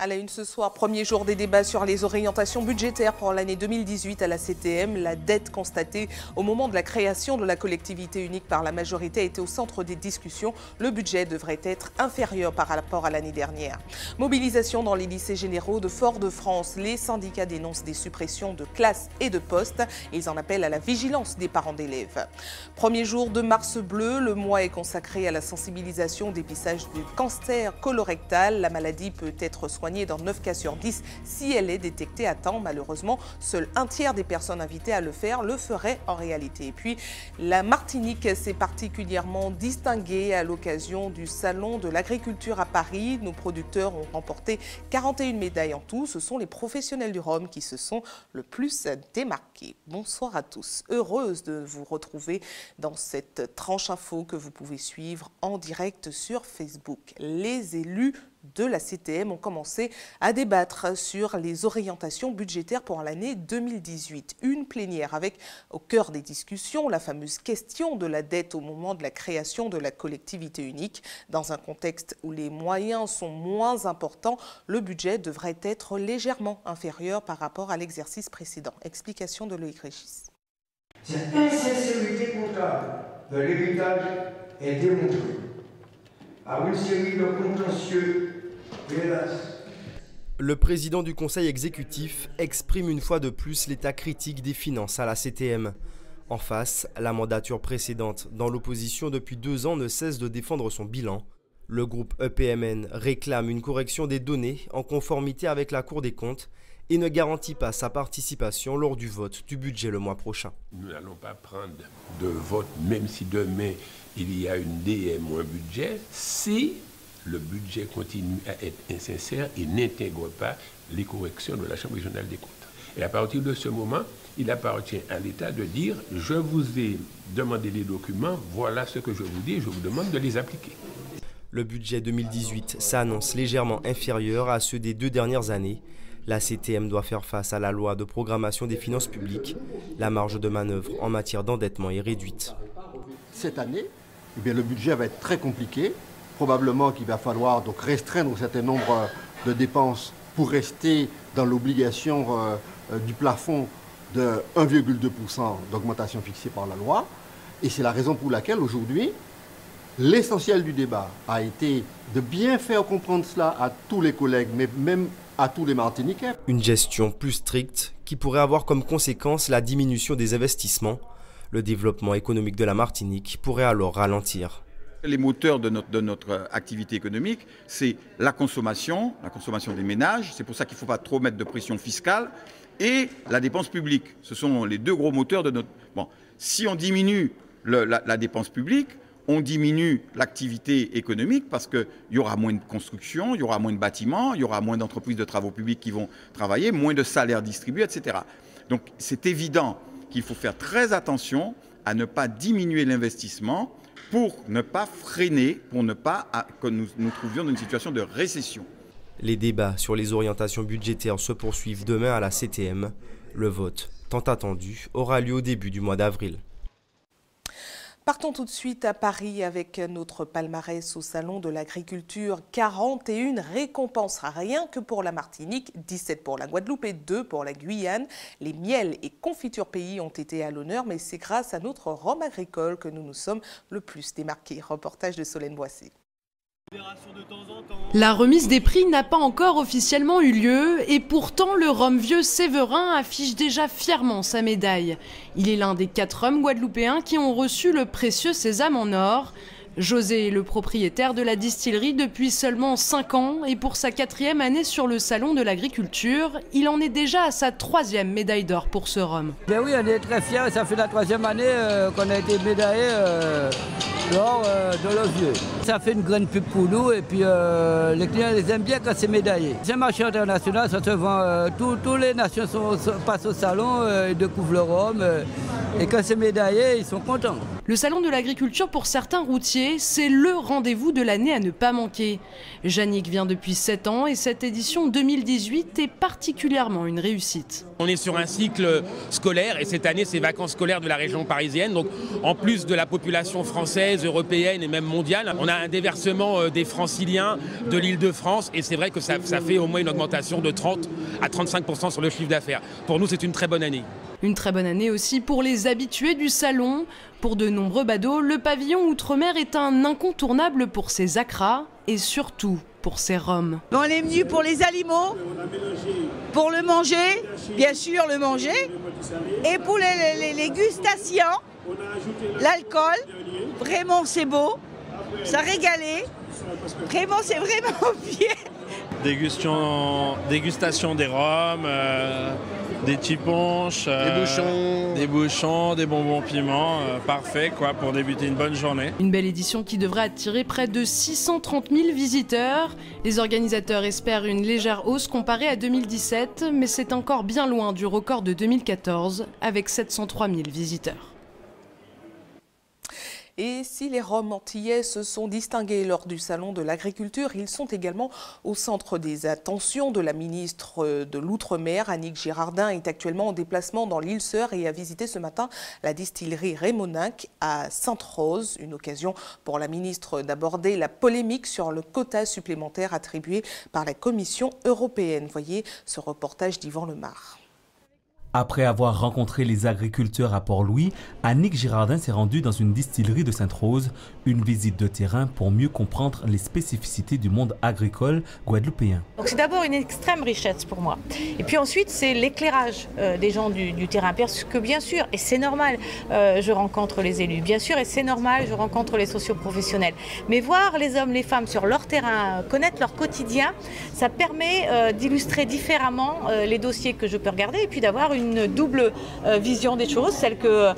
À la une ce soir, premier jour des débats sur les orientations budgétaires pour l'année 2018 à la CTM. La dette constatée au moment de la création de la collectivité unique par la majorité a été au centre des discussions. Le budget devrait être inférieur par rapport à l'année dernière. Mobilisation dans les lycées généraux de Fort-de-France. Les syndicats dénoncent des suppressions de classes et de postes. Ils en appellent à la vigilance des parents d'élèves. Premier jour de Mars bleu, le mois est consacré à la sensibilisation au dépistage du cancer colorectal. La maladie peut être soignée dans 9 cas sur 10 si elle est détectée à temps. Malheureusement, seul un tiers des personnes invitées à le faire le feraient en réalité. Et puis, la Martinique s'est particulièrement distinguée à l'occasion du Salon de l'agriculture à Paris. Nos producteurs ont remporté 41 médailles en tout. Ce sont les professionnels du rhum qui se sont le plus démarqués. Bonsoir à tous. Heureuse de vous retrouver dans cette tranche info que vous pouvez suivre en direct sur Facebook. Les élus de la CTM ont commencé à débattre sur les orientations budgétaires pour l'année 2018. Une plénière avec au cœur des discussions la fameuse question de la dette au moment de la création de la collectivité unique. Dans un contexte où les moyens sont moins importants, le budget devrait être légèrement inférieur par rapport à l'exercice précédent. Explication de Loïc Régis. Cette insincérité comptable de l'héritage est démontrée par une série de contentieux. Le président du conseil exécutif exprime une fois de plus l'état critique des finances à la CTM. En face, la mandature précédente, dans l'opposition depuis 2 ans, ne cesse de défendre son bilan. Le groupe EPMN réclame une correction des données en conformité avec la Cour des comptes et ne garantit pas sa participation lors du vote du budget le mois prochain. Nous n'allons pas prendre de vote, même si demain il y a une DM ou un budget, si le budget continue à être insincère et n'intègre pas les corrections de la Chambre régionale des comptes. Et à partir de ce moment, il appartient à l'État de dire « je vous ai demandé les documents, voilà ce que je vous dis, je vous demande de les appliquer ». Le budget 2018 s'annonce légèrement inférieur à ceux des 2 dernières années. La CTM doit faire face à la loi de programmation des finances publiques. La marge de manœuvre en matière d'endettement est réduite. Cette année, le budget va être très compliqué. Probablement qu'il va falloir donc restreindre un certain nombre de dépenses pour rester dans l'obligation du plafond de 1,2% d'augmentation fixée par la loi. Et c'est la raison pour laquelle aujourd'hui, l'essentiel du débat a été de bien faire comprendre cela à tous les collègues, mais même à tous les Martiniquais. Une gestion plus stricte qui pourrait avoir comme conséquence la diminution des investissements. Le développement économique de la Martinique pourrait alors ralentir. Les moteurs de notre activité économique, c'est la consommation des ménages. C'est pour ça qu'il ne faut pas trop mettre de pression fiscale. Et la dépense publique. Ce sont les 2 gros moteurs de notre... Bon, si on diminue la dépense publique, on diminue l'activité économique parce qu'il y aura moins de construction, il y aura moins de bâtiments, il y aura moins d'entreprises de travaux publics qui vont travailler, moins de salaires distribués, etc. Donc c'est évident qu'il faut faire très attention à ne pas diminuer l'investissement pour ne pas freiner, pour ne pas que nous nous trouvions dans une situation de récession. Les débats sur les orientations budgétaires se poursuivent demain à la CTM. Le vote, tant attendu, aura lieu au début du mois d'avril. Partons tout de suite à Paris avec notre palmarès au Salon de l'agriculture. 41 récompenses, rien que pour la Martinique, 17 pour la Guadeloupe et 2 pour la Guyane. Les miels et confitures pays ont été à l'honneur, mais c'est grâce à notre rhum agricole que nous nous sommes le plus démarqués. Reportage de Solène Boissé. La remise des prix n'a pas encore officiellement eu lieu et pourtant le rhum vieux Séverin affiche déjà fièrement sa médaille. Il est l'un des 4 rhums guadeloupéens qui ont reçu le précieux sésame en or. José est le propriétaire de la distillerie depuis seulement 5 ans et pour sa 4e année sur le salon de l'agriculture, il en est déjà à sa 3e médaille d'or pour ce rhum. Ben oui, on est très fiers, ça fait la 3e année qu'on a été médaillé l'or de l'eau vieux. Ça fait une grande pub pour nous et puis les clients les aiment bien quand c'est médaillé. C'est un marché international, ça se vend, toutes les nations passent au salon, ils découvrent le rhum et quand c'est médaillé, ils sont contents. Le salon de l'agriculture pour certains routiers, c'est le rendez-vous de l'année à ne pas manquer. Jannick vient depuis 7 ans et cette édition 2018 est particulièrement une réussite. On est sur un cycle scolaire et cette année c'est vacances scolaires de la région parisienne. Donc en plus de la population française, européenne et même mondiale, on a un déversement des franciliens de l'Île-de-France et c'est vrai que ça fait au moins une augmentation de 30 à 35% sur le chiffre d'affaires. Pour nous c'est une très bonne année. Une très bonne année aussi pour les habitués du salon. Pour de nombreux badauds, le pavillon Outre-mer est un incontournable pour ses acras et surtout pour ses rhums. On est venu pour les animaux, pour le manger, bien sûr le manger, et pour les dégustations, l'alcool, vraiment c'est beau, ça régalait, vraiment c'est vraiment bien. Dégustation des rhums, des petits punchs, des bouchons, des bonbons piments, parfait quoi pour débuter une bonne journée. Une belle édition qui devrait attirer près de 630 000 visiteurs. Les organisateurs espèrent une légère hausse comparée à 2017, mais c'est encore bien loin du record de 2014 avec 703 000 visiteurs. Et si les Roms antillais se sont distingués lors du salon de l'agriculture, ils sont également au centre des attentions de la ministre de l'Outre-mer. Annick Girardin est actuellement en déplacement dans l'Île-Sœur et a visité ce matin la distillerie Rémoninck à Sainte-Rose. Une occasion pour la ministre d'aborder la polémique sur le quota supplémentaire attribué par la Commission européenne. Voyez ce reportage d'Yvan Lemar. Après avoir rencontré les agriculteurs à Port-Louis, Annick Girardin s'est rendue dans une distillerie de Sainte-Rose, une visite de terrain pour mieux comprendre les spécificités du monde agricole guadeloupéen. C'est d'abord une extrême richesse pour moi. Et puis ensuite, c'est l'éclairage des gens du terrain. Parce que bien sûr, et c'est normal, je rencontre les élus. Bien sûr, et c'est normal, je rencontre les socioprofessionnels. Mais voir les hommes, les femmes sur leur terrain, connaître leur quotidien, ça permet d'illustrer différemment les dossiers que je peux regarder et puis d'avoir une double vision des choses, celle que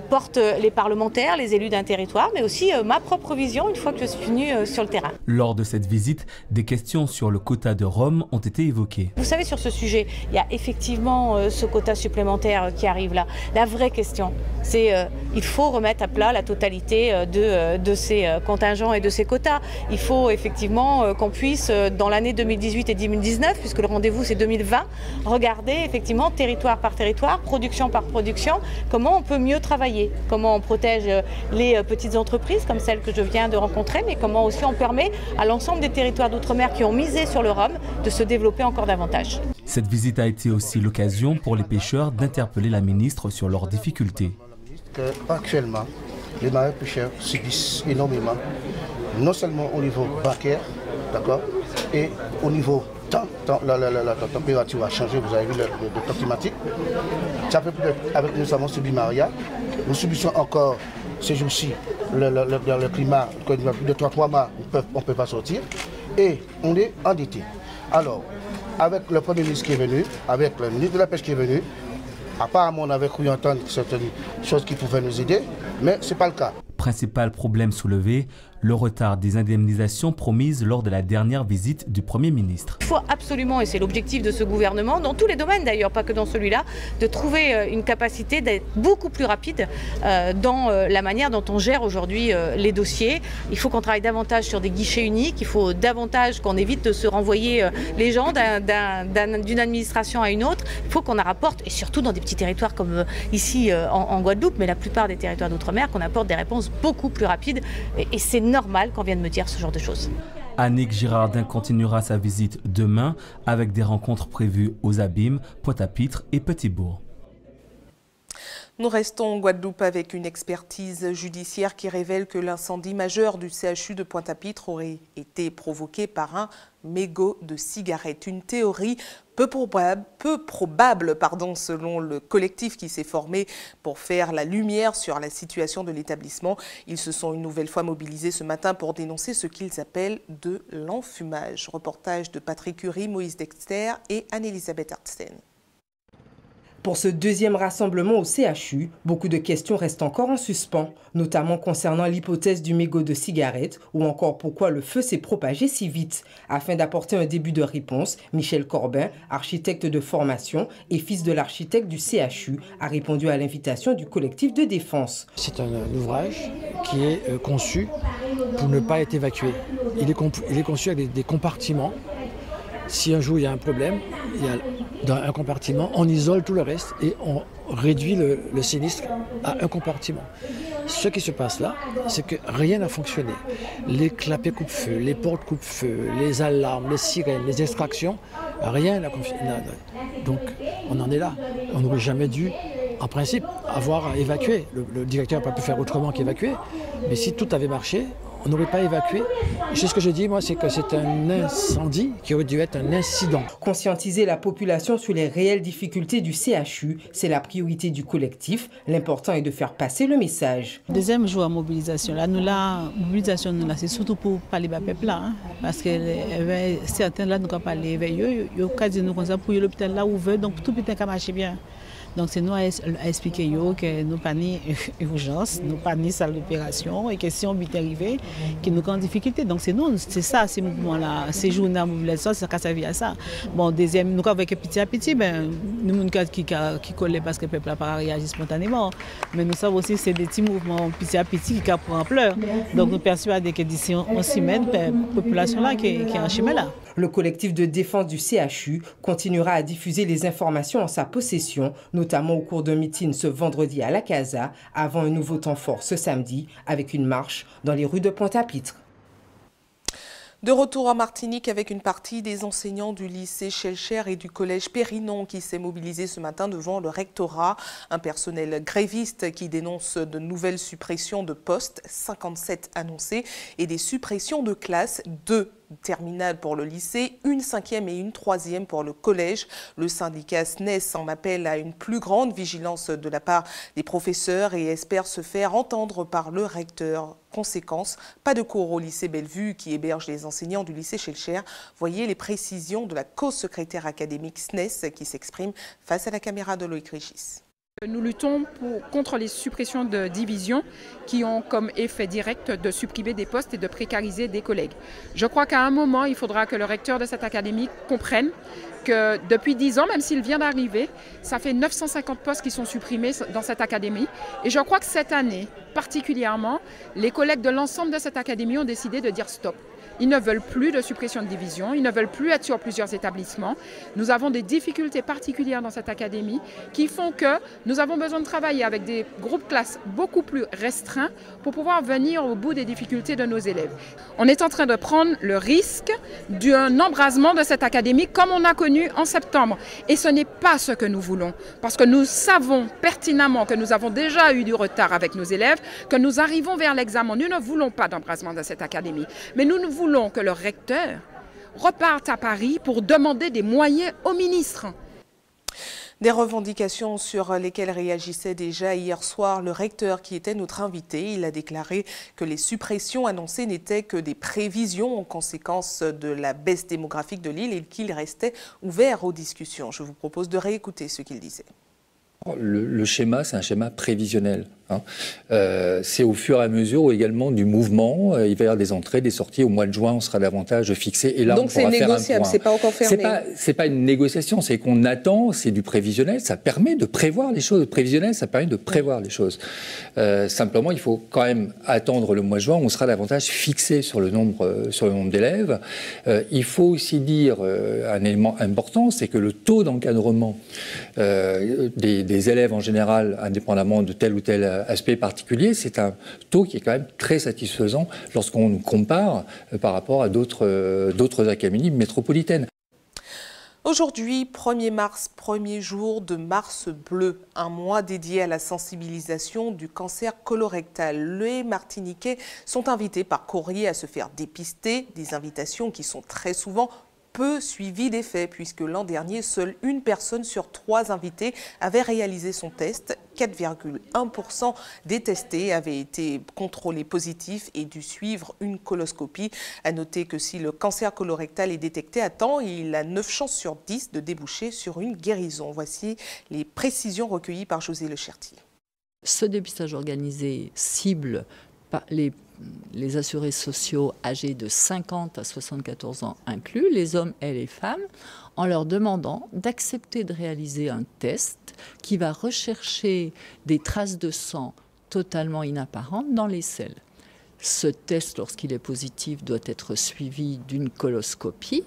portent les parlementaires, les élus d'un territoire, mais aussi ma propre vision une fois que je suis venue sur le terrain. Lors de cette visite, des questions sur le quota de rhum ont été évoquées. Vous savez, sur ce sujet, il y a effectivement ce quota supplémentaire qui arrive là. La vraie question, c'est il faut remettre à plat la totalité de ces contingents et de ces quotas. Il faut effectivement qu'on puisse, dans l'année 2018 et 2019, puisque le rendez-vous c'est 2020, regarder effectivement territoire par territoire, production par production, comment on peut mieux travailler, comment on protège les petites entreprises comme celles que je viens de rencontrer, mais comment aussi on permet à l'ensemble des territoires d'outre-mer qui ont misé sur le rhum de se développer encore davantage. Cette visite a été aussi l'occasion pour les pêcheurs d'interpeller la ministre sur leurs difficultés. Actuellement, les marins pêcheurs subissent énormément, non seulement au niveau bancaire, d'accord, et au niveau la température a changé, vous avez vu le temps climatique. Ça fait peut-être, avec nous avons subi Maria, nous subissons encore ces jours-ci le climat, plus de 3 mois, on ne peut pas sortir, et on est endetté. Alors, avec le Premier ministre qui est venu, avec le ministre de la Pêche qui est venu, apparemment on avait cru entendre certaines choses qui pouvaient nous aider, mais ce n'est pas le cas. Principal problème soulevé, le retard des indemnisations promises lors de la dernière visite du Premier ministre. Il faut absolument, et c'est l'objectif de ce gouvernement, dans tous les domaines d'ailleurs, pas que dans celui-là, de trouver une capacité d'être beaucoup plus rapide dans la manière dont on gère aujourd'hui les dossiers. Il faut qu'on travaille davantage sur des guichets uniques, il faut davantage qu'on évite de se renvoyer les gens d'une administration à une autre. Il faut qu'on en rapporte, et surtout dans des petits territoires comme ici en Guadeloupe, mais la plupart des territoires d'outre-mer, qu'on apporte des réponses beaucoup plus rapides, et c'est normal qu'on vienne me dire ce genre de choses. Annick Girardin continuera sa visite demain avec des rencontres prévues aux Abîmes, Pointe-à-Pitre et Petit-Bourg. Nous restons en Guadeloupe avec une expertise judiciaire qui révèle que l'incendie majeur du CHU de Pointe-à-Pitre aurait été provoqué par un mégot de cigarette. Une théorie peu probable, selon le collectif qui s'est formé pour faire la lumière sur la situation de l'établissement. Ils se sont une nouvelle fois mobilisés ce matin pour dénoncer ce qu'ils appellent de l'enfumage. Reportage de Patrick Curie, Moïse Dexter et Anne-Elisabeth Artsen. Pour ce deuxième rassemblement au CHU, beaucoup de questions restent encore en suspens, notamment concernant l'hypothèse du mégot de cigarette ou encore pourquoi le feu s'est propagé si vite. Afin d'apporter un début de réponse, Michel Corbin, architecte de formation et fils de l'architecte du CHU, a répondu à l'invitation du collectif de défense. C'est un ouvrage qui est conçu pour ne pas être évacué. Il est conçu avec des compartiments. Si un jour il y a un problème, dans un compartiment, on isole tout le reste et on réduit le sinistre à un compartiment. Ce qui se passe là, c'est que rien n'a fonctionné. Les clapets coupe-feu, les portes coupe-feu, les alarmes, les sirènes, les extractions, rien n'a fonctionné. Donc on en est là. On n'aurait jamais dû, en principe, avoir à évacuer. Le directeur n'a pas pu faire autrement qu'évacuer. Mais si tout avait marché, on n'aurait pas évacué. C'est ce que je dis, moi, c'est que c'est un incendie qui aurait dû être un incident. Conscientiser la population sur les réelles difficultés du CHU, c'est la priorité du collectif. L'important est de faire passer le message. Deuxième jour à mobilisation. Là, mobilisation, c'est surtout pour parler de peuple là, hein, parce que certains là, nous pas parler avec eux, ils ont quasi nous comme ça pour l'hôpital là ouvert, donc tout peut marcher bien. Donc c'est nous à expliquer que nous pas ni urgence, nous pas ni salle d'opération et que si on vite arrivé, que nous avons en difficulté. Donc c'est nous, c'est ça ces mouvements-là, ces journées de mobilisation, ça servi à ça. Bon, deuxième, nous avec petit à petit, ben nous qui collent parce que le peuple n'a pas réagi spontanément. Mais nous savons aussi que c'est des petits mouvements petit à petit qui prennent ampleur. Donc nous persuadons que d'ici 11 semaines, la population là qui est en chemin là. Le collectif de défense du CHU continuera à diffuser les informations en sa possession, notamment au cours d'un meeting ce vendredi à la Casa, avant un nouveau temps fort ce samedi, avec une marche dans les rues de Pointe-à-Pitre. De retour en Martinique avec une partie des enseignants du lycée Schellcher et du collège Périnon qui s'est mobilisé ce matin devant le rectorat. Un personnel gréviste qui dénonce de nouvelles suppressions de postes, 57 annoncées, et des suppressions de classes, 2 terminale pour le lycée, une 5e et une 3e pour le collège. Le syndicat SNES en appelle à une plus grande vigilance de la part des professeurs et espère se faire entendre par le recteur. Conséquence, pas de cours au lycée Bellevue qui héberge les enseignants du lycée Schellcher. Voyez les précisions de la co-secrétaire académique SNES qui s'exprime face à la caméra de Loïc Régis. Nous luttons contre les suppressions de divisions qui ont comme effet direct de supprimer des postes et de précariser des collègues. Je crois qu'à un moment, il faudra que le recteur de cette académie comprenne que depuis 10 ans, même s'il vient d'arriver, ça fait 950 postes qui sont supprimés dans cette académie. Et je crois que cette année, particulièrement, les collègues de l'ensemble de cette académie ont décidé de dire stop. Ils ne veulent plus de suppression de division, ils ne veulent plus être sur plusieurs établissements. Nous avons des difficultés particulières dans cette académie qui font que nous avons besoin de travailler avec des groupes classes beaucoup plus restreints pour pouvoir venir au bout des difficultés de nos élèves. On est en train de prendre le risque d'un embrasement de cette académie comme on a connu en septembre. Et ce n'est pas ce que nous voulons, parce que nous savons pertinemment que nous avons déjà eu du retard avec nos élèves, que nous arrivons vers l'examen. Nous ne voulons pas d'embrasement de cette académie, mais nous voulons que le recteur reparte à Paris pour demander des moyens au ministre. Des revendications sur lesquelles réagissait déjà hier soir le recteur qui était notre invité. Il a déclaré que les suppressions annoncées n'étaient que des prévisions en conséquence de la baisse démographique de l'île et qu'il restait ouvert aux discussions. Je vous propose de réécouter ce qu'il disait. Le schéma, c'est un schéma prévisionnel. C'est au fur et à mesure également du mouvement. Il va y avoir des entrées, des sorties. Au mois de juin, on sera davantage fixé. Et là, donc c'est négociable, c'est pas encore fermé. C'est pas une négociation, c'est qu'on attend, c'est du prévisionnel. Ça permet de prévoir les choses. Le prévisionnel, ça permet de prévoir les choses. Simplement, il faut quand même attendre le mois de juin. On sera davantage fixé sur le nombre d'élèves. Il faut aussi dire un élément important, c'est que le taux d'encadrement des élèves en général, indépendamment de tel ou tel aspect particulier, c'est un taux qui est quand même très satisfaisant lorsqu'on nous compare par rapport à d'autres académies métropolitaines. Aujourd'hui, 1er mars, premier jour de Mars bleu, un mois dédié à la sensibilisation du cancer colorectal. Les Martiniquais sont invités par courrier à se faire dépister, des invitations qui sont très souvent peu suivi d'effet, puisque l'an dernier, seule une personne sur 3 invités avait réalisé son test. 4,1% des testés avaient été contrôlés positifs et dû suivre une coloscopie. À noter que si le cancer colorectal est détecté à temps, il a 9 chances sur 10 de déboucher sur une guérison. Voici les précisions recueillies par José Lecherti. Ce dépistage organisé cible les assurés sociaux âgés de 50 à 74 ans inclus, les hommes et les femmes, en leur demandant d'accepter de réaliser un test qui va rechercher des traces de sang totalement inapparentes dans les selles. Ce test, lorsqu'il est positif, doit être suivi d'une coloscopie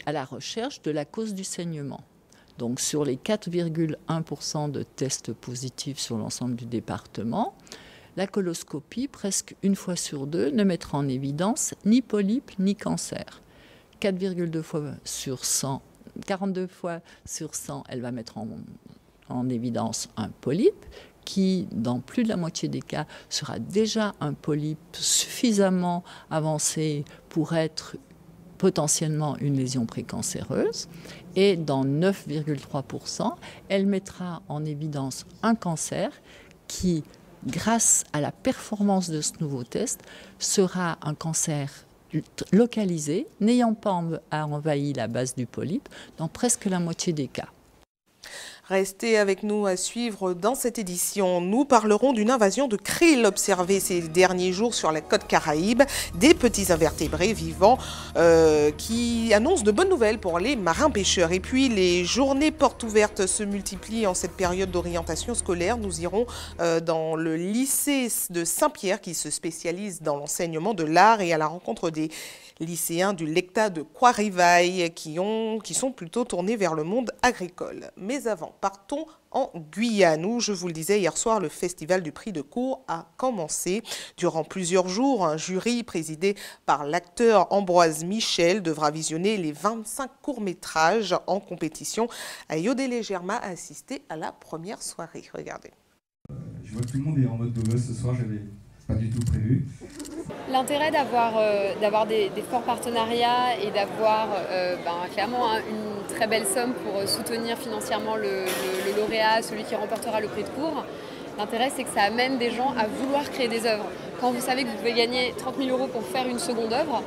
à la recherche de la cause du saignement. Donc sur les 4,1% de tests positifs sur l'ensemble du département, la coloscopie, presque une fois sur deux, ne mettra en évidence ni polype ni cancer. 42 fois sur 100, elle va mettre en évidence un polype qui, dans plus de la moitié des cas, sera déjà un polype suffisamment avancé pour être potentiellement une lésion précancéreuse. Et dans 9,3%, elle mettra en évidence un cancer qui, grâce à la performance de ce nouveau test, sera un cancer localisé, n'ayant pas envahi la base du polype, dans presque la moitié des cas. Restez avec nous à suivre dans cette édition. Nous parlerons d'une invasion de krill observée ces derniers jours sur la côte Caraïbe. Des petits invertébrés vivants qui annoncent de bonnes nouvelles pour les marins-pêcheurs. Et puis les journées portes ouvertes se multiplient en cette période d'orientation scolaire. Nous irons dans le lycée de Saint-Pierre qui se spécialise dans l'enseignement de l'art et à la rencontre des lycéens du Lecta de Croix-Rivaille qui sont plutôt tournés vers le monde agricole. Mais avant, partons en Guyane où, je vous le disais hier soir, le festival du prix de cours a commencé. Durant plusieurs jours, un jury présidé par l'acteur Ambroise Michel devra visionner les 25 courts-métrages en compétition. Ayodele Germa a assisté à la première soirée. Regardez. Je vois que tout le monde est en mode beau gosse ce soir, j'avais pas du tout prévu. L'intérêt d'avoir des forts partenariats et d'avoir clairement une très belle somme pour soutenir financièrement le lauréat, celui qui remportera le prix de cours, l'intérêt c'est que ça amène des gens à vouloir créer des œuvres. Quand vous savez que vous pouvez gagner 30 000 € pour faire une seconde œuvre,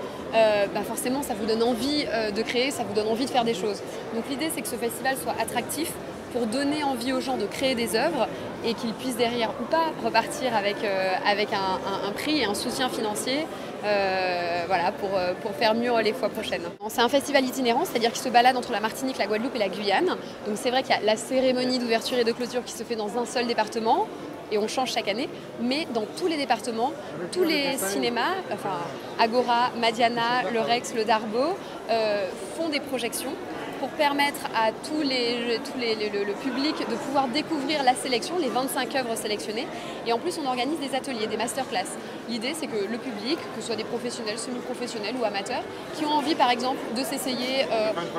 forcément ça vous donne envie de créer, ça vous donne envie de faire des choses. Donc l'idée c'est que ce festival soit attractif pour donner envie aux gens de créer des œuvres et qu'ils puissent derrière ou pas repartir avec un prix et un soutien financier pour faire mieux les fois prochaines. C'est un festival itinérant, c'est-à-dire qu'il se balade entre la Martinique, la Guadeloupe et la Guyane. Donc c'est vrai qu'il y a la cérémonie d'ouverture et de clôture qui se fait dans un seul département et on change chaque année, mais dans tous les départements, tous les cinémas, Agora, Madiana, le Rex, le Darbo, font des projections pour permettre à le public de pouvoir découvrir la sélection, les 25 œuvres sélectionnées. Et en plus, on organise des ateliers, des masterclass. L'idée, c'est que le public, que ce soit des professionnels, semi-professionnels ou amateurs, qui ont envie, par exemple, de s'essayer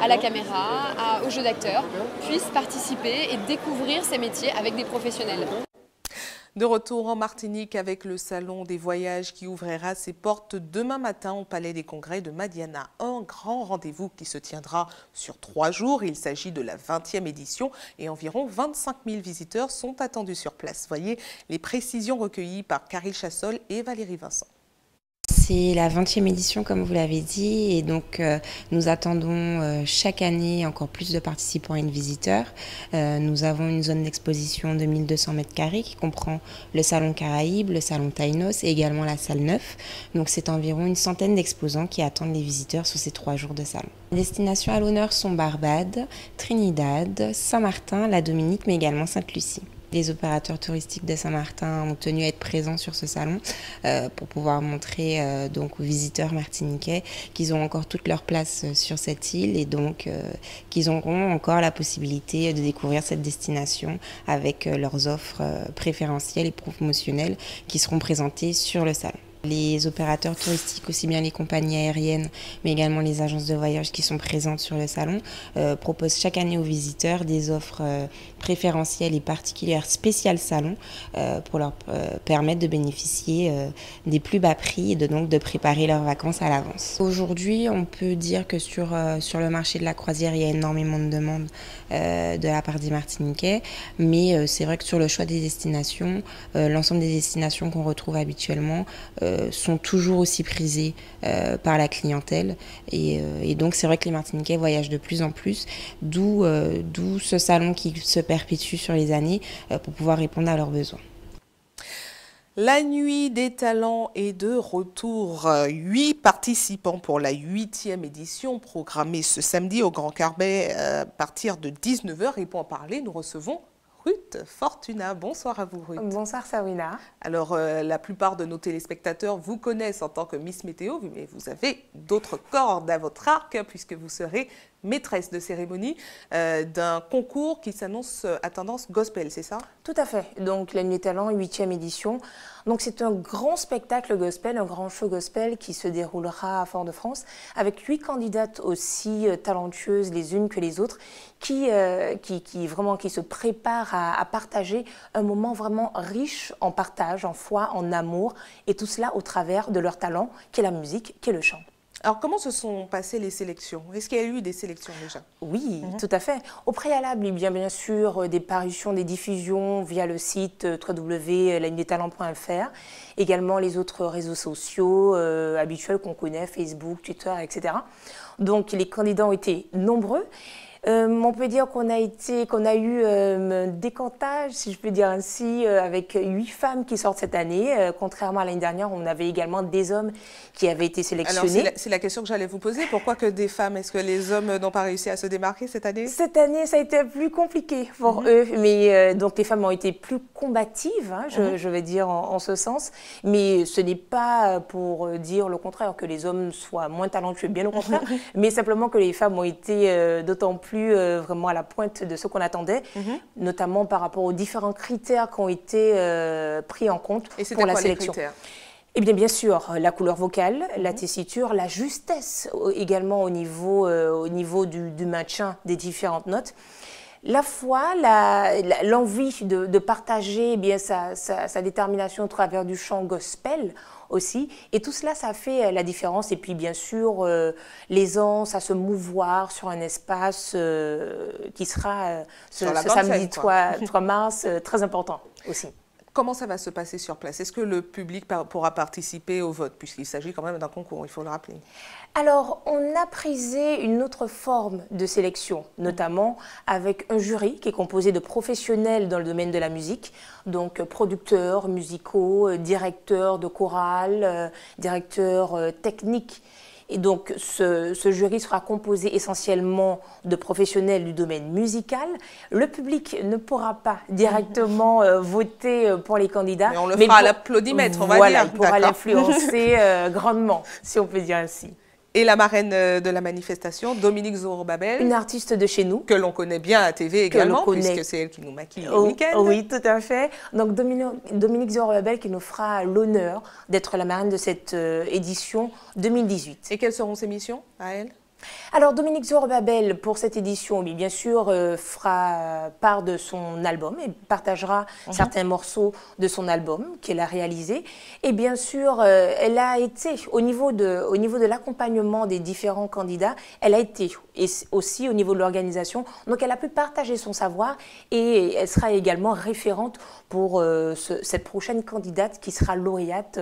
à la caméra, au jeu d'acteur, puissent participer et découvrir ces métiers avec des professionnels. De retour en Martinique avec le Salon des voyages qui ouvrira ses portes demain matin au Palais des Congrès de Madiana. Un grand rendez-vous qui se tiendra sur 3 jours. Il s'agit de la 20e édition et environ 25 000 visiteurs sont attendus sur place. Voyez les précisions recueillies par Caril Chassol et Valérie Vincent. C'est la 20e édition, comme vous l'avez dit, et donc nous attendons chaque année encore plus de participants et de visiteurs. Nous avons une zone d'exposition de 1200 m² qui comprend le Salon Caraïbe, le Salon Taïnos et également la salle 9. Donc c'est environ une centaine d'exposants qui attendent les visiteurs sur ces 3 jours de salon. Les destinations à l'honneur sont Barbade, Trinidad, Saint-Martin, la Dominique, mais également Sainte-Lucie. Les opérateurs touristiques de Saint-Martin ont tenu à être présents sur ce salon pour pouvoir montrer donc aux visiteurs martiniquais qu'ils ont encore toute leur place sur cette île et donc qu'ils auront encore la possibilité de découvrir cette destination avec leurs offres préférentielles et promotionnelles qui seront présentées sur le salon. Les opérateurs touristiques, aussi bien les compagnies aériennes, mais également les agences de voyage qui sont présentes sur le salon, proposent chaque année aux visiteurs des offres préférentielles et particulières spéciales salon pour leur permettre de bénéficier des plus bas prix et donc de préparer leurs vacances à l'avance. Aujourd'hui, on peut dire que sur le marché de la croisière, il y a énormément de demandes de la part des Martiniquais, mais c'est vrai que sur le choix des destinations, l'ensemble des destinations qu'on retrouve habituellement sont toujours aussi prisées par la clientèle et donc c'est vrai que les Martiniquais voyagent de plus en plus, d'où ce salon qui se perpétue sur les années pour pouvoir répondre à leurs besoins. La nuit des talents est de retour. 8 participants pour la 8e édition programmée ce samedi au Grand Carbet à partir de 19 h. Et pour en parler, nous recevons Ruth Fortuna. Bonsoir à vous, Ruth. Bonsoir, Sabrina. Alors, la plupart de nos téléspectateurs vous connaissent en tant que Miss Météo, mais vous avez d'autres cordes à votre arc puisque vous serez maîtresse de cérémonie d'un concours qui s'annonce à tendance gospel, c'est ça? Tout à fait. Donc, la Nuit des Talents, 8e édition. Donc, c'est un grand spectacle gospel, un grand show gospel qui se déroulera à Fort-de-France avec 8 candidates aussi talentueuses les unes que les autres qui se préparent à partager un moment vraiment riche en partage, en foi, en amour et tout cela au travers de leur talent qui est la musique, qui est le chant. Alors, comment se sont passées les sélections? Est-ce qu'il y a eu des sélections déjà? Oui, tout à fait. Au préalable, il y a bien sûr des parutions, des diffusions via le site www.lanuitdestalents.fr, également les autres réseaux sociaux habituels qu'on connaît, Facebook, Twitter, etc. Donc, les candidats ont été nombreux. On peut dire qu'on a eu un décantage, si je peux dire ainsi, avec 8 femmes qui sortent cette année. Contrairement à l'année dernière, on avait également des hommes qui avaient été sélectionnés. Alors, c'est la question que j'allais vous poser. Pourquoi que des femmes? Est-ce que les hommes n'ont pas réussi à se démarquer cette année? Cette année, ça a été plus compliqué pour eux. Mais donc, les femmes ont été plus combatives, hein, je vais dire en ce sens. Mais ce n'est pas pour dire le contraire, que les hommes soient moins talentueux, bien au contraire. Mais simplement que les femmes ont été d'autant plus vraiment à la pointe de ce qu'on attendait, notamment par rapport aux différents critères qui ont été pris en compte pour la sélection. Eh bien sûr, la couleur vocale, la tessiture, la justesse également au niveau du maintien des différentes notes. La foi, l'envie de partager sa détermination au travers du chant gospel aussi. Et tout cela, ça fait la différence. Et puis, bien sûr, l'aisance à se mouvoir sur un espace qui sera ce samedi 3 mars très important aussi. Comment ça va se passer sur place? Est-ce que le public pourra participer au vote, puisqu'il s'agit quand même d'un concours, il faut le rappeler? Alors, on a prisé une autre forme de sélection, notamment avec un jury qui est composé de professionnels dans le domaine de la musique, donc producteurs musicaux, directeurs de chorale, directeurs techniques. Et donc, ce jury sera composé essentiellement de professionnels du domaine musical. Le public ne pourra pas directement voter pour les candidats. Mais on le fera à l'applaudimètre, on va dire. Voilà, il pourra l'influencer grandement, si on peut dire ainsi. Et la marraine de la manifestation, Dominique Zorobabel. Une artiste de chez nous. Que l'on connaît bien à TV également, puisque c'est elle qui nous maquille le week-end. Oui, tout à fait. Donc Dominique Zorobabel qui nous fera l'honneur d'être la marraine de cette édition 2018. Et quelles seront ses missions à elle? Alors Dominique Zorobabel, pour cette édition, bien sûr, fera part de son album et partagera certains morceaux de son album qu'elle a réalisé. Et bien sûr, elle a été, au niveau de l'accompagnement des différents candidats, elle a été et aussi au niveau de l'organisation. Donc elle a pu partager son savoir et elle sera également référente pour cette prochaine candidate qui sera lauréate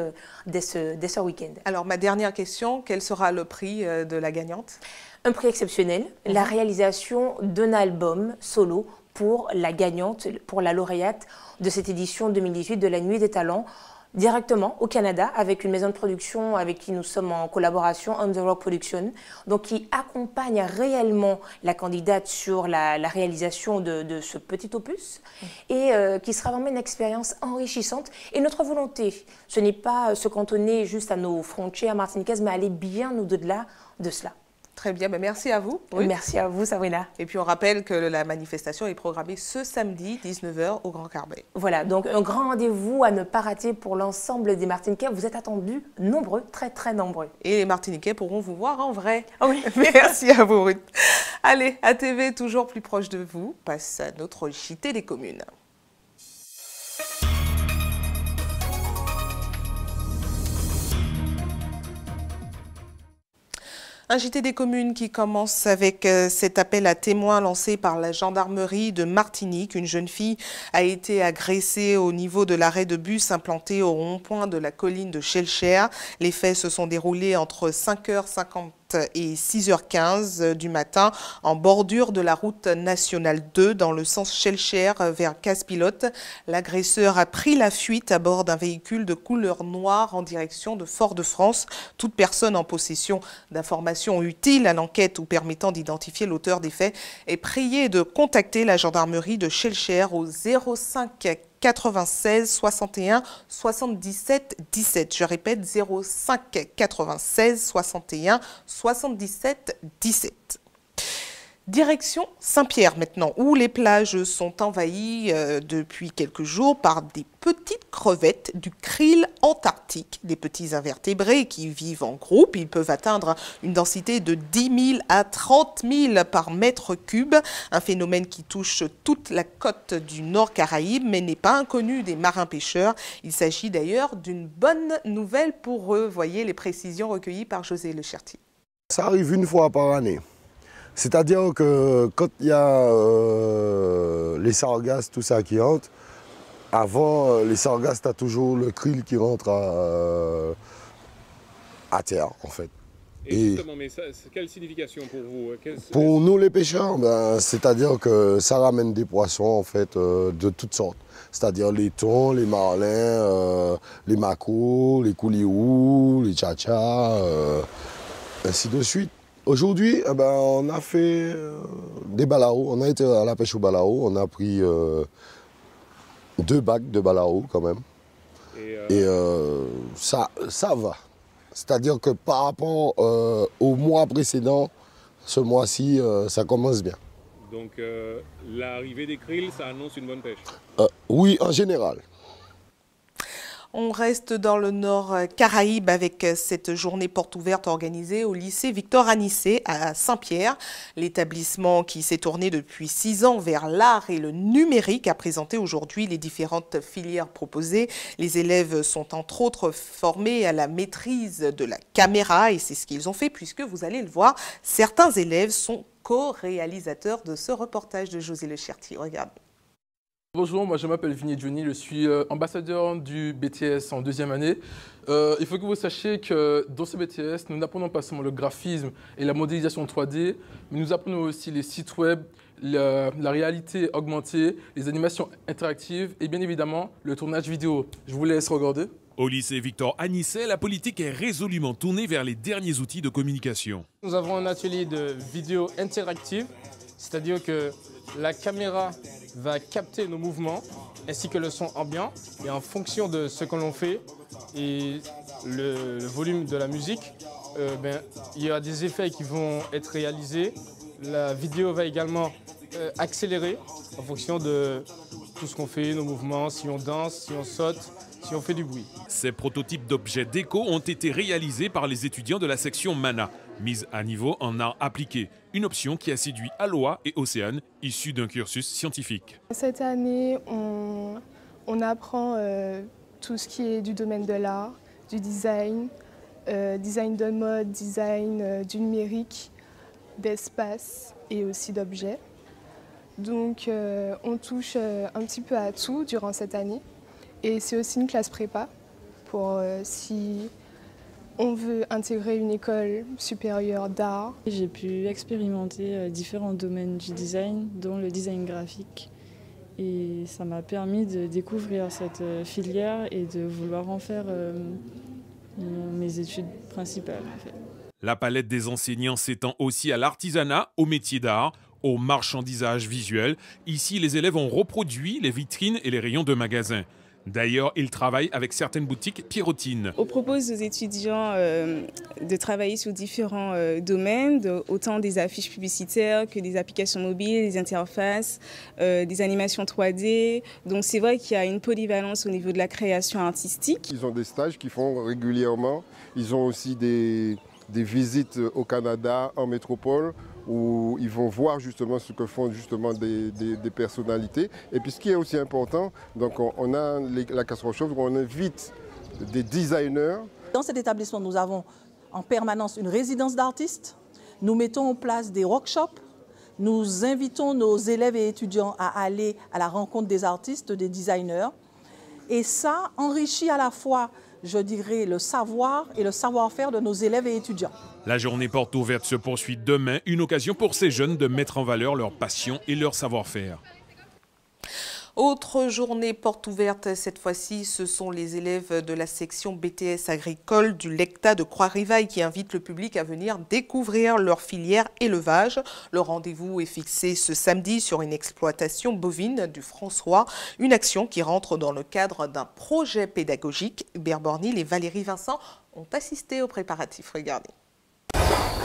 dès ce week-end. Alors ma dernière question, quel sera le prix de la gagnante? Un prix exceptionnel, la réalisation d'un album solo pour la gagnante, pour la lauréate de cette édition 2018 de la Nuit des Talents, directement au Canada avec une maison de production avec qui nous sommes en collaboration, On The Rock Production, donc qui accompagne réellement la candidate sur la réalisation de ce petit opus et qui sera vraiment une expérience enrichissante. Et notre volonté, ce n'est pas se cantonner juste à nos frontières martiniquaises, mais aller bien au-delà de cela. Très bien, merci à vous. Oui. Merci à vous, Sabrina. Et puis on rappelle que la manifestation est programmée ce samedi, 19h, au Grand Carbet. Voilà, donc un grand rendez-vous à ne pas rater pour l'ensemble des Martiniquais. Vous êtes attendus nombreux, très très nombreux. Et les Martiniquais pourront vous voir en vrai. Oui. Merci à vous, Ruth. Allez, ATV, toujours plus proche de vous, passe à notre JT des communes. Un JT des communes qui commence avec cet appel à témoins lancé par la gendarmerie de Martinique. Une jeune fille a été agressée au niveau de l'arrêt de bus implanté au rond-point de la colline de Schellcher. Les faits se sont déroulés entre 5h50 et 6h15 du matin en bordure de la route nationale 2 dans le sens Schellcher vers Casse-Pilote. L'agresseur a pris la fuite à bord d'un véhicule de couleur noire en direction de Fort-de-France. Toute personne en possession d'informations utiles à l'enquête ou permettant d'identifier l'auteur des faits est priée de contacter la gendarmerie de Schellcher au 05 96 61 77 17. Je répète, 05 96 61 77 17. Direction Saint-Pierre maintenant, où les plages sont envahies depuis quelques jours par des petites crevettes du krill antarctique, des petits invertébrés qui vivent en groupe. Ils peuvent atteindre une densité de 10 000 à 30 000 par mètre cube, un phénomène qui touche toute la côte du Nord Caraïbe, mais n'est pas inconnu des marins pêcheurs. Il s'agit d'ailleurs d'une bonne nouvelle pour eux. Voyez les précisions recueillies par José Lechertier. Ça arrive une fois par année. C'est-à-dire que quand il y a les sargasses, tout ça qui rentre, avant les sargasses, tu as toujours le krill qui rentre à terre, en fait. Et justement, mais quelle signification pour vous? Pour nous les pêcheurs, c'est-à-dire que ça ramène des poissons en fait, de toutes sortes. C'est-à-dire les thons, les marlins, les macos, les coulious, les tchatchas, ainsi de suite. Aujourd'hui, on a fait des balaos. On a été à la pêche au balao. On a pris 2 bacs de balao quand même. Et ça va. C'est-à-dire que par rapport au mois précédent, ce mois-ci, ça commence bien. Donc l'arrivée des krills, ça annonce une bonne pêche? Oui, en général. On reste dans le Nord Caraïbe avec cette journée porte ouverte organisée au lycée Victor Anicet à Saint-Pierre. L'établissement qui s'est tourné depuis 6 ans vers l'art et le numérique a présenté aujourd'hui les différentes filières proposées. Les élèves sont entre autres formés à la maîtrise de la caméra et c'est ce qu'ils ont fait puisque vous allez le voir, certains élèves sont co-réalisateurs de ce reportage de José Lechertier. Regarde. Bonjour, moi je m'appelle Vigny Johnny, je suis ambassadeur du BTS en 2e année. Il faut que vous sachiez que dans ce BTS, nous n'apprenons pas seulement le graphisme et la modélisation 3D, mais nous apprenons aussi les sites web, la réalité augmentée, les animations interactives et bien évidemment le tournage vidéo. Je vous laisse regarder. Au lycée Victor Anicet, la politique est résolument tournée vers les derniers outils de communication. Nous avons un atelier de vidéo interactive, c'est-à-dire que la caméra va capter nos mouvements ainsi que le son ambiant et en fonction de ce que l'on fait et le volume de la musique, il y a des effets qui vont être réalisés. La vidéo va également accélérer en fonction de tout ce qu'on fait, nos mouvements, si on danse, si on saute, si on fait du bruit. Ces prototypes d'objets déco ont été réalisés par les étudiants de la section MANA, mise à niveau en art appliqué, une option qui a séduit Aloha et Océane, issus d'un cursus scientifique. Cette année, on apprend tout ce qui est du domaine de l'art, du design, design de mode, design du numérique, d'espace et aussi d'objets. Donc on touche un petit peu à tout durant cette année. Et c'est aussi une classe prépa pour si on veut intégrer une école supérieure d'art. J'ai pu expérimenter différents domaines du design, dont le design graphique. Et ça m'a permis de découvrir cette filière et de vouloir en faire mes études principales. En fait. La palette des enseignants s'étend aussi à l'artisanat, au métier d'art, au marchandisage visuel. Ici, les élèves ont reproduit les vitrines et les rayons de magasins. D'ailleurs, il travaille avec certaines boutiques Pierrotine. On propose aux étudiants de travailler sur différents domaines, autant des affiches publicitaires que des applications mobiles, des interfaces, des animations 3D. Donc c'est vrai qu'il y a une polyvalence au niveau de la création artistique. Ils ont des stages qu'ils font régulièrement. Ils ont aussi des visites au Canada, en métropole, où ils vont voir justement ce que font justement des personnalités. Et puis ce qui est aussi important, donc on a la casserole chaude où on invite des designers. Dans cet établissement, nous avons en permanence une résidence d'artistes. Nous mettons en place des workshops. Nous invitons nos élèves et étudiants à aller à la rencontre des artistes, des designers. Et ça enrichit à la fois, je dirais, le savoir et le savoir-faire de nos élèves et étudiants. La journée porte ouverte se poursuit demain, une occasion pour ces jeunes de mettre en valeur leur passion et leur savoir-faire. Autre journée porte ouverte, cette fois-ci, ce sont les élèves de la section BTS agricole du LECTA de Croix-Rivaille qui invitent le public à venir découvrir leur filière élevage. Le rendez-vous est fixé ce samedi sur une exploitation bovine du François, une action qui rentre dans le cadre d'un projet pédagogique. Hubert Bornil et Valérie Vincent ont assisté aux préparatifs. Regardez.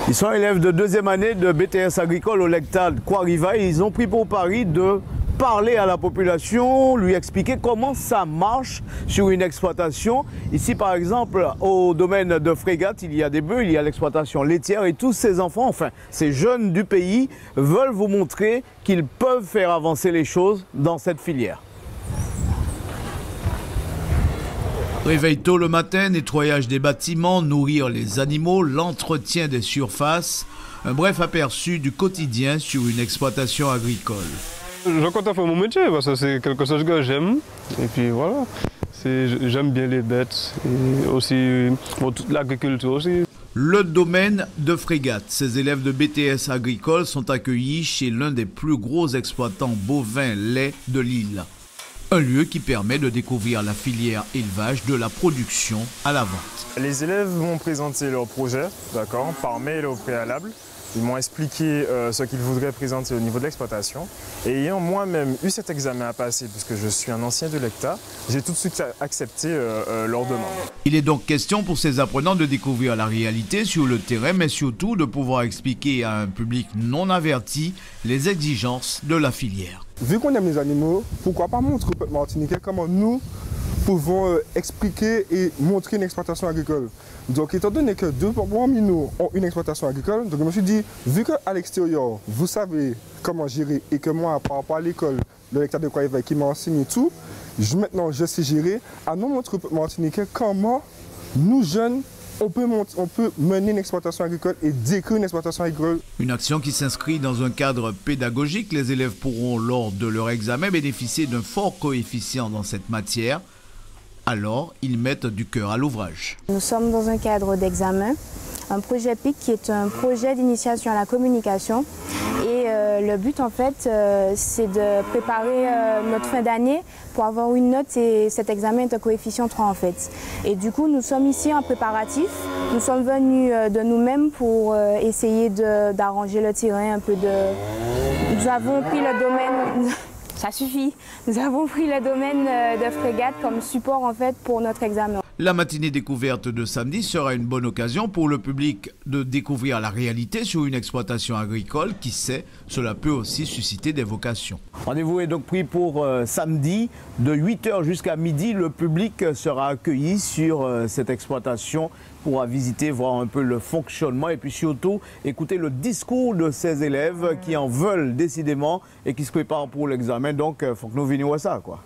Ils sont élèves de deuxième année de BTS agricole au LECTA de Croix-Rivaille. Ils ont pris pour pari de parler à la population, lui expliquer comment ça marche sur une exploitation. Ici, par exemple, au domaine de Frégate, il y a des bœufs, il y a l'exploitation laitière et tous ces enfants, enfin, ces jeunes du pays veulent vous montrer qu'ils peuvent faire avancer les choses dans cette filière. Réveil tôt le matin, nettoyage des bâtiments, nourrir les animaux, l'entretien des surfaces. Un bref aperçu du quotidien sur une exploitation agricole. Je compte faire mon métier parce que c'est quelque chose que j'aime. Et puis voilà, j'aime bien les bêtes et aussi toute l'agriculture aussi. Le domaine de Frégate. Ces élèves de BTS agricole sont accueillis chez l'un des plus gros exploitants bovins lait de l'île. Un lieu qui permet de découvrir la filière élevage de la production à la vente. Les élèves m'ont présenté leur projet, d'accord, par mail au préalable. Ils m'ont expliqué ce qu'ils voudraient présenter au niveau de l'exploitation. Et ayant moi-même eu cet examen à passer, puisque je suis un ancien de l'ECTA, j'ai tout de suite accepté leur demande. Il est donc question pour ces apprenants de découvrir la réalité sur le terrain, mais surtout de pouvoir expliquer à un public non averti les exigences de la filière. Vu qu'on aime les animaux, pourquoi pas montrer au peuple martiniquais comment nous pouvons expliquer et montrer une exploitation agricole. Donc étant donné que deux parmi nous ont une exploitation agricole, donc je me suis dit, vu qu'à l'extérieur, vous savez comment gérer et que moi, par rapport à l'école de l'État de Croix-Rivaille qui m'a enseigné tout, maintenant je sais gérer, à nous montrer au peuple martiniquais comment nous jeunes, on peut mener une exploitation agricole et décrire une exploitation agricole. Une action qui s'inscrit dans un cadre pédagogique. Les élèves pourront, lors de leur examen, bénéficier d'un fort coefficient dans cette matière. Alors, ils mettent du cœur à l'ouvrage. Nous sommes dans un cadre d'examen, un projet PIC qui est un projet d'initiation à la communication. Et le but, en fait, c'est de préparer notre fin d'année pour avoir une note et cet examen est un coefficient 3 en fait. Et du coup, nous sommes ici en préparatif. Nous sommes venus de nous-mêmes pour essayer d'arranger le terrain un peu de... Nous avons pris le domaine... Ça suffit. Nous avons pris le domaine de Frégate comme support en fait pour notre examen. La matinée découverte de samedi sera une bonne occasion pour le public de découvrir la réalité sur une exploitation agricole. Qui sait, cela peut aussi susciter des vocations. Rendez-vous est donc pris pour samedi de 8h jusqu'à midi. Le public sera accueilli sur cette exploitation, pourra visiter, voir un peu le fonctionnement et puis surtout écouter le discours de ces élèves qui en veulent décidément et qui se préparent pour l'examen. Donc, il faut que nous venions à ça, quoi.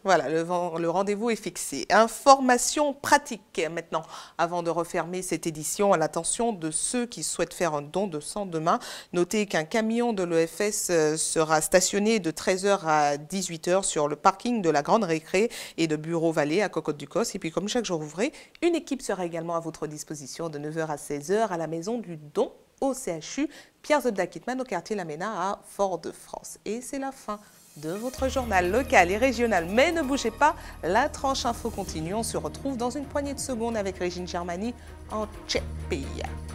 Voilà, le rendez-vous est fixé. Information pratique maintenant, avant de refermer cette édition à l'attention de ceux qui souhaitent faire un don de sang demain. Notez qu'un camion de l'EFS sera stationné de 13h à 18h sur le parking de la Grande Récré et de Bureau Vallée à Cocotte-du-Cos. Et puis comme chaque jour ouvré, une équipe sera également à votre disposition de 9h à 16h à la Maison du Don au CHU Pierre Zobda Kittmann au quartier Lamena à Fort-de-France. Et c'est la fin de votre journal local et régional. Mais ne bougez pas, la tranche info continue. On se retrouve dans une poignée de secondes avec Régine Germani en Tchèque.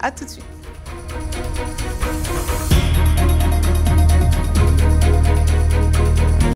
A tout de suite.